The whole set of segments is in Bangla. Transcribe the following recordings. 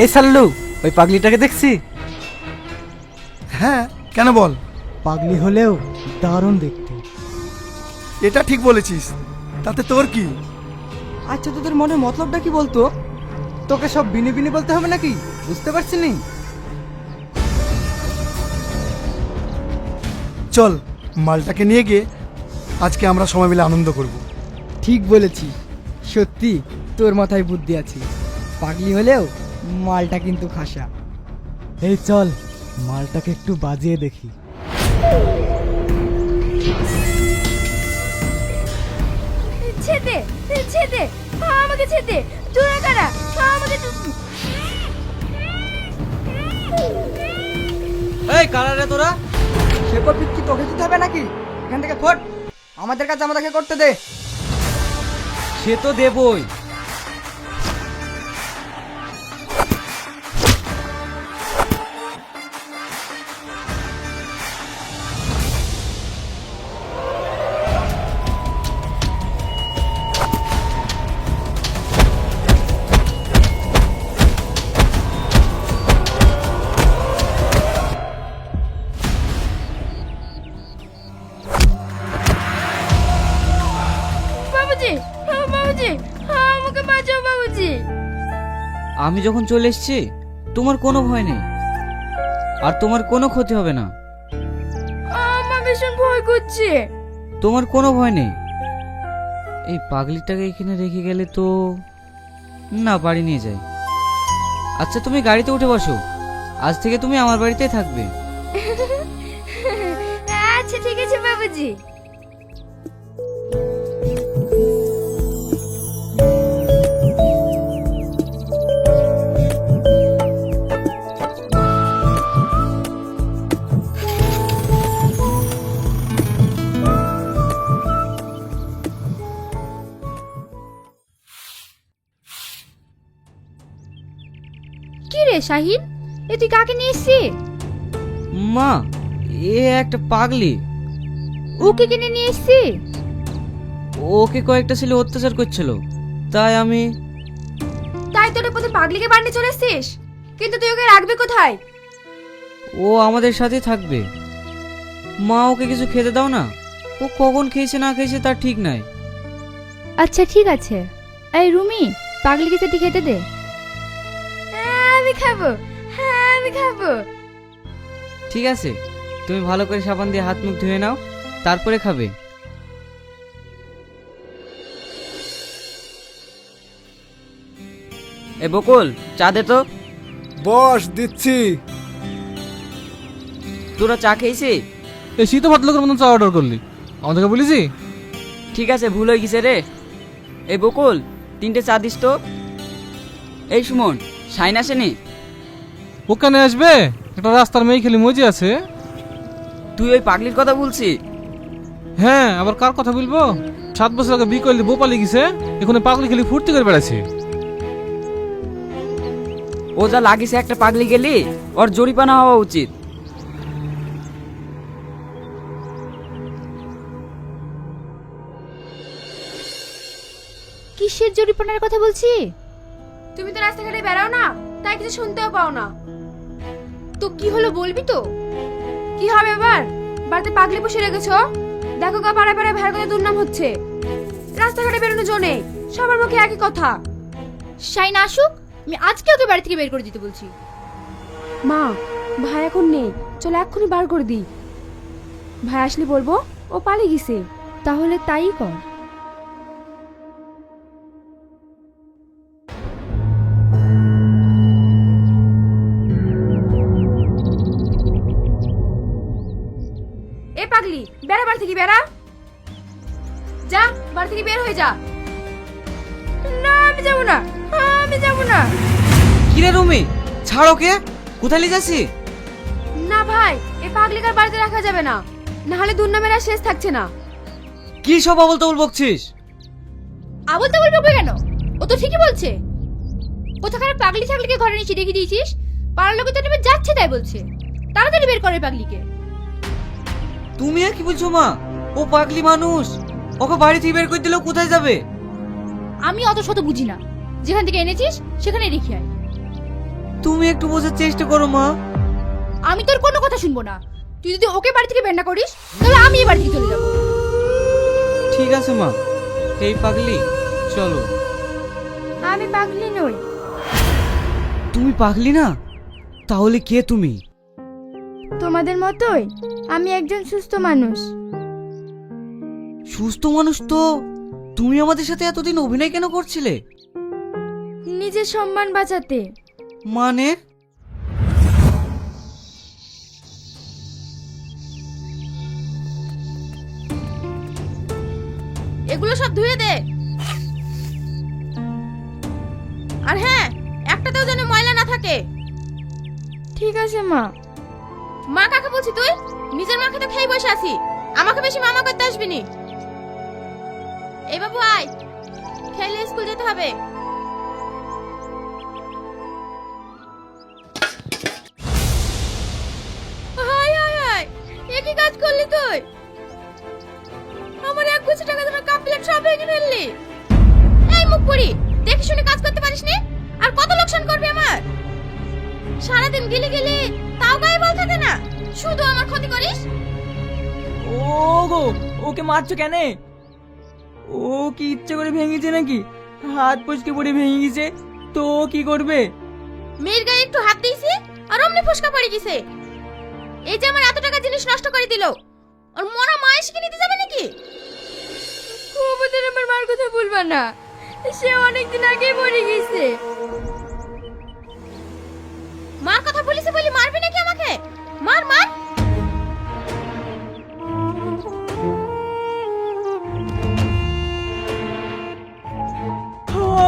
এই সাল্লু, ওই পাগলিটাকে দেখছি? হ্যাঁ, কেন বল? পাগলি হলেও দারুণ দেখতে। এটা ঠিক বলেছিস, তাতে তোর কি? আচ্ছা, তোদের মনের মতলবটা কি বলতো? তোকে সব বিনি বিনি বলতে হবে নাকি? বুঝতে পারছি নি। চল, মালটাকে নিয়ে গিয়ে আজকে আমরা সবাই মিলে আনন্দ করব। ঠিক বলেছিস, সত্যি তোর মাথায় বুদ্ধি আছে। পাগলি হলেও মালটা কিন্তু খাসা। এই চল, মালটাকে একটু বাজিয়ে দেখি। ছেদে ছেদে, আমাকে ছেদে, তোরা কারা? আমাকে এই কারা রে তোরা? সে করবি কি তোকে দিতে হবে নাকি? এখান থেকে ফট, আমাদের কাছে আমাদেরকে করতে দে। সে তো দেবই। বাবুজি, বাবুজি, আমাকে বাঁচাও বাবুজি। আমি যখন চলে এসেছি তোমার কোনো ভয় নেই, আর তোমার কোনো ক্ষতি হবে না। আমার ভীষণ ভয় করছে। তোমার কোনো ভয় নেই। এই পাগলিটাকে এখানে রেখে গেলে তো না, বাড়ি নিয়ে যাই। আচ্ছা, তুমি গাড়িতে উঠে বসো, আজ থেকে তুমি আমার বাড়িতেই থাকবে। আচ্ছা ঠিক আছে বাবুজি। কি রে শাহিন, এ তুই কাকে নিয়ে এসছিস? মা, এ একটা পাগলি। ওকে কিনে নিয়ে এসছিস? ওকে কয়েকটা ছেলে অত্যাচার করছিল, তাই আমি। তাই তোর প্রতি পাগলিকে বাড়ি চলে এসছিস? কিন্তু তুই ওকে রাখবি কোথায়? ও আমাদের সাথেই থাকবে। মা, ওকে কিছু খেতে দাও না। ও কখন খেয়েছে না খেয়েছে তার ঠিক নাই। আচ্ছা ঠিক আছে। এই রুমি, পাগলিকে সেটি খেতে দে। আমি খাবো, আমি খাবো। ঠিক আছে, তুমি ভালো করে সাবান দিয়ে হাত মুখ ধুয়ে নাও, তারপরে খাবে। এ বকুল, চা দে তো। বস, দিচ্ছি। তোরা চা খেয়েছি? এই শীত ভাত লোকের মতন চা অর্ডার করলি, আমাদেরকে বলিছি? ঠিক আছে, ভুল হয়ে গেছে রে। এই বকুল, 3টে চা দিস তো। এই সুমন, শাইন আসেনি? ও কেন আসবে? একটা রাস্তার মেয়ে খেলি মজে আছে। তুই ওই পাগলির কথা বলছি? হ্যাঁ, আবার কার কথা বলবো? 7 বছর আগে বিয়ে করলি, বউ পালিয়ে গেছে, এখন পাগলি খেলি ফুর্তি করে বেড়াচ্ছে। ও যা লাগিছে একটা পাগলি গেলি, ওর জরিপানা হওয়া উচিত। কিসের জরিপানার কথা বলছি? তুমি তো রাস্তাঘাটে বেড়াও না, তাই কিছু শুনতেও পাও না। তো কি হলো বলবি তো? কি হবে এবার? বাড়িতে পাগলি বসে রেখেছো? দেখো গা, পাড়ায় পাড়ায় ভাড়া করে দুর্নাম হচ্ছে। রাস্তাঘাটে বেরোনো জোনে সবার মুখে একই কথা। শাইন আসুক, আমি আজকে ওকে বাড়ি থেকে বের করে দিতে বলছি। মা, ভাই এখন নেই, চলো এক্ষুনি বার করে দিই। ভাই আসলে বলবো ও পালিয়ে গেছে। তাহলে তাই কর। এ পাগলি, বেড়া বাড়ি থেকে বেড়া। যা, বাড়ি থেকে বের হয়ে যা। না, আমি যাবো না, আমি যাবো না। কিরে রুমি, ছাড় ওকে। কোথায় নিয়ে যাচ্ছি? না ভাই, এই পাগলিকার বাড়িতে রাখা যাবে না, না হলে দুর্নামের আর শেষ থাকছে না। কি সব আবল তাবল বকছিস? আবল তাবল বকবে কেন? ও তো ঠিকই বলছে। কোথাকার পাগলি ছাগলিকে ঘরে নিচে রেখে দিয়েছিস, পাড়ার লোকে তো নেবে যাচ্ছে তাই বলছে। তাড়াতাড়ি বের করে পাগলিকে। তুমি আর কি বলছো মা? ও পাগলি মানুষ, ওকে বাড়ি থেকে বের করে দিলেও কোথায় যাবে? আমি অত শত বুঝি না, যেখান থেকে এনেছিস সেখানে রেখে আয়। তুমি একটু বোঝার চেষ্টা করো মা। আমি তোর কোনো কথা শুনবো না। তুই যদি ওকে বাড়ি থেকে বের না করিস তাহলে আমি এই বাড়ি থেকে চলে যাবো। ঠিক আছে মা, এই পাগলি চলো। আমি পাগলি নই। তুমি পাগলি না? তাহলে কে তুমি? তোমাদের মতোই আমি একজন সুস্থ মানুষ। সুস্থ মানুষ তো তুমি আমাদের সাথে এতদিন অভিনয় কেন করছিলে? নিজের সম্মান বাঁচাতে। মানে? এগুলো সব ধুয়ে দে। আর হ্যাঁ, একটাতেও যেন ময়লা না থাকে। ঠিক আছে মা। মা কাকে বলছি তুই? নিজের মাকে তো খেয়ে বসে আছি, আমাকে বেশি মামা করতে আসবি নি। এই বাবু আয়, খেলে স্কুল যেতে হবে। হাই হাই হাই, এ কি কাজ করলি তুই? আমার 1 কোটি টাকা ধরে কাপ প্লেট সব ভেঙে ফেললি। এই মুখ পুরি, দেখে শুনে কাজ করতে পারিস নি? আর কত লোকসান করবি আমার? সারাদিন গিলি গিলি তাও গায়ে বল থাকে না, শুধু আমার ক্ষতি করিস। ওগো, ওকে মারছো কেন? ও কি ইচ্ছে করে ভেঙেছে নাকি? হাত পচকে পড়ে ভেঙে গেছে তো ও কি করবে? মেয়ের গায়ে একটু হাত দিয়েছি আর অমনি ফসকা পড়ে গেছে। এই যে আমার এত টাকা জিনিস নষ্ট করে দিল, আর মরা মা এসে কি নিতে যাবে নাকি? ওদের আমার মার কথা বলবা না, সে অনেকদিন আগেই মরে গেছে। মার কথা বলিস বলি মারবি নাকি আমাকে? মার মার।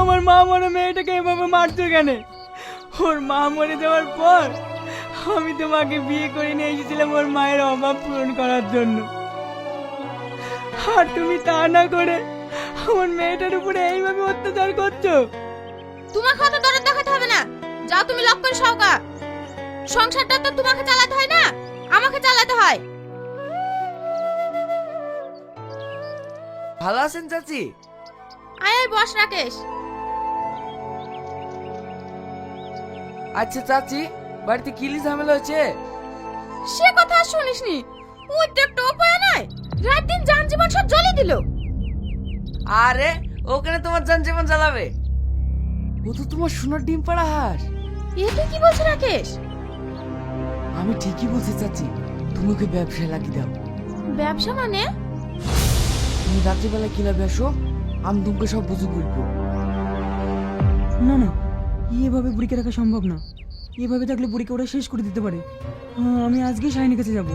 আমার মা মরে মেয়েটাকে এভাবে মারছো কেন? ওর মা মরে যাওয়ার পর আমি তোমাকে বিয়ে করে নিয়ে এসেছিলাম ওর মায়ের অভাব পূরণ করার জন্য, আর তুমি তা না করে আমার মেয়েটার উপরে এইভাবে অত্যাচার করছো। তোমাকে অত দরদ দেখাতে হবে না, যাও তুমি লক করে সওগা। সংসারটা তো তোমাকে চালাতে হয় না, আমাকে চালাতে হয়। ভালো আছেন চাচি? আয় আয় বস রাকেশ। আচ্ছা চাচি, বাড়িতে কি ঝামেলা হয়েছে? সে কথা আর শুনিসনি? ওই তো একটা উপায় নাই, রাত দিন জান জীবন সব জ্বলে দিল। আরে ওখানে তোমার জান জীবন জ্বালাবে? ও তো তোমার সোনার ডিম পাড়া হাঁস। এ তুই কি বলছিস রাকেশ? আমি ঠিকই বলছি চাচি, তুমি ওকে ব্যবসায় লাগিয়ে দাও। ব্যবসা মানে? তুমি রাত্রিবেলা কিলাবে আসো, আমি তোমাকে সব বুঝে বলবো। না না, এভাবে বুড়িকে রাখা সম্ভব না। এভাবে থাকলে বুড়িকে ওরা শেষ করে দিতে পারে। আমি আজকেই শাহিনের কাছে যাব।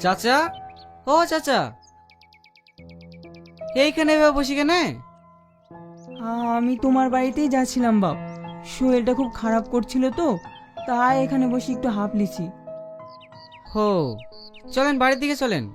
চাচা, ও চাচা, এইখানে এভাবে বসি কেন? আমি তোমার বাড়িতেই যাচ্ছিলাম বাপ, শরীরটা খুব খারাপ করছিল তো তাই এখানে বসে একটু হাঁপ লিছি। হো, চলেন বাড়ির দিকে চলেন।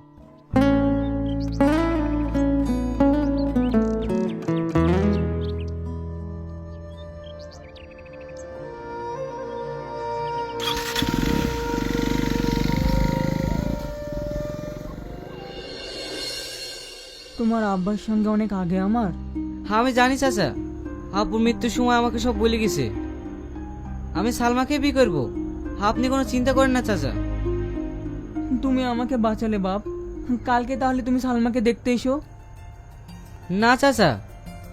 তোমার আব্বার সঙ্গে অনেক আগে আমার। হ্যাঁ আমি জানি চাচা, আব্বুর মৃত্যুর সময় আমাকে সব বলে গেছে। আমি সালমাকে বিয়ে করবো, আপনি কোনো চিন্তা করেন না চাচা। তুমি আমাকে বাঁচালে বাপ, কালকে তাহলে তুমি সালমাকে দেখতে এসো। না চাচা,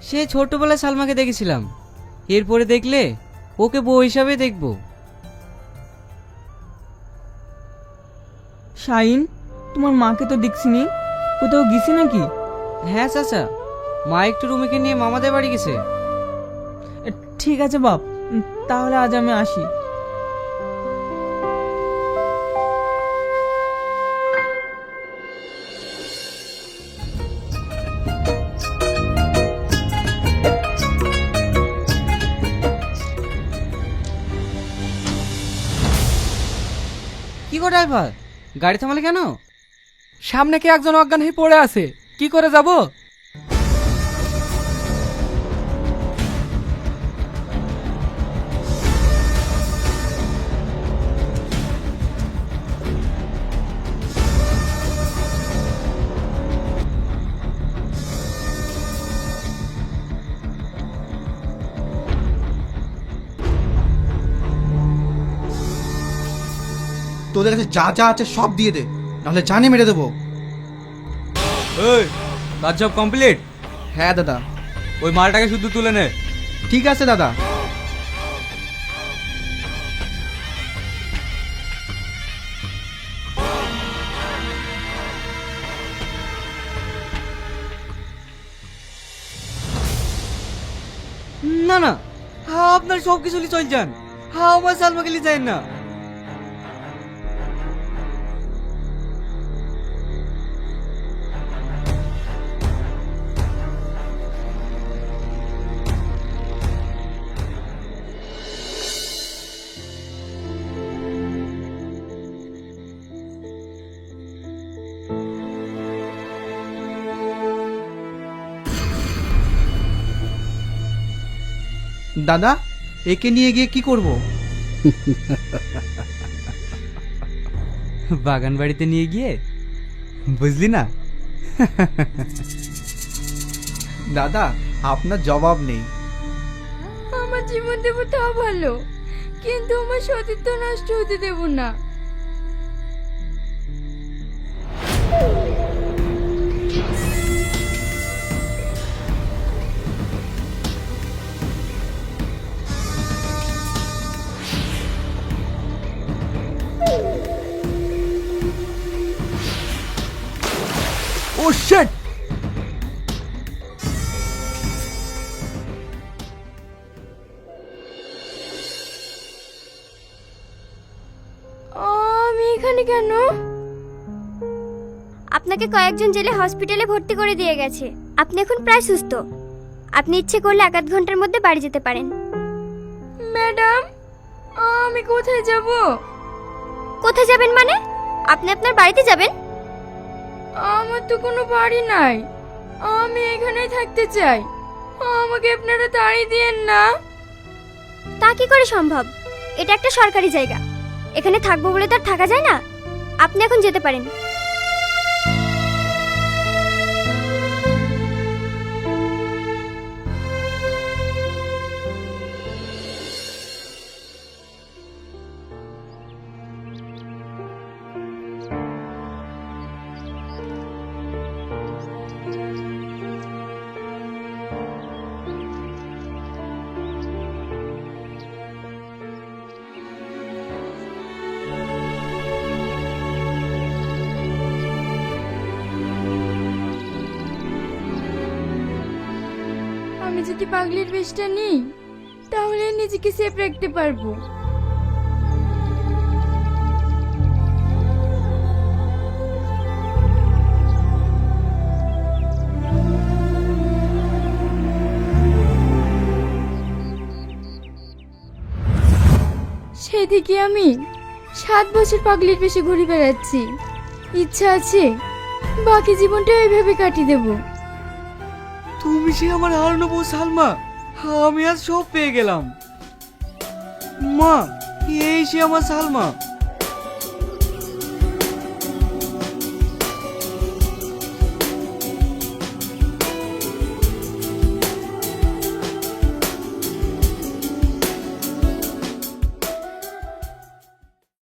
সে ছোটবেলায় সালমাকে দেখেছিলাম, এরপরে দেখলে ওকে বউ হিসাবে দেখবো। শাহিন, তোমার মাকে তো দেখছিনি, কোথাও গেছি নাকি? হ্যাঁ চাচা, মা একটু রুমিকে নিয়ে মামাদের বাড়ি গেছে। ঠিক আছে বাপ, তাহলে আজ আমি আসি। কি গো ড্রাইভার, গাড়ি থামালে কেন? সামনে কি একজন অজ্ঞান হয়ে পড়ে আছে, কি করে যাব? তোদের কাছে যা যা আছে সব দিয়ে দে, নাহলে জানে মেরে দেবো। এই কাজ সব কমপ্লিট? হ্যাঁ দাদা। ওই মালটাকে শুধু তুলে নে। ঠিক আছে দাদা। না না, আপনার সব কিছু চল যান, আমার সালমাকে নিয়ে যায় না। দাদা, একে নিয়ে গিয়ে কি করব? বাগান বাড়িতে নিয়ে গিয়ে, বুঝলি না? দাদা, আপনার জবাব নেই। আমার জীবন দেবো তাও ভালো, কিন্তু আমার সতীত্ব নষ্ট হতে দেব না। ও শিট! আমি এখানে কেন? আপনাকে কয়েকজন জেলে হসপিটালে ভর্তি করে দিয়ে গেছে। আপনি এখন প্রায় সুস্থ। আপনি ইচ্ছে করলে 1-8 ঘন্টার মধ্যে বাড়ি যেতে পারেন। ম্যাডাম, আমি কোথায় যাব? কোথায় যাবেন মানে? আপনি আপনার বাড়িতে যাবেন? আমার তো কোনো বাড়ি নাই, আমি এখানেই থাকতে চাই। আমাকে আপনারা তাড়িয়ে দিয়েন না। তা কি করে সম্ভব? এটা একটা সরকারি জায়গা, এখানে থাকবো বলে তো আর থাকা যায় না। আপনি এখন যেতে পারেন। আমি যদি পাগলির বেশটা নিই তাহলে নিজেকে সেফ রাখতে পারবো। সেদিকে আমি 7 বছর পাগলির বেশে ঘুরে বেড়াচ্ছি। ইচ্ছা আছে বাকি জীবনটা এইভাবে কাটিয়ে দেবো। তুমি সে আমার হারানো বউ সালমা, আমি আজ সব পেয়ে গেলাম। মা, এই সে আমার সালমা।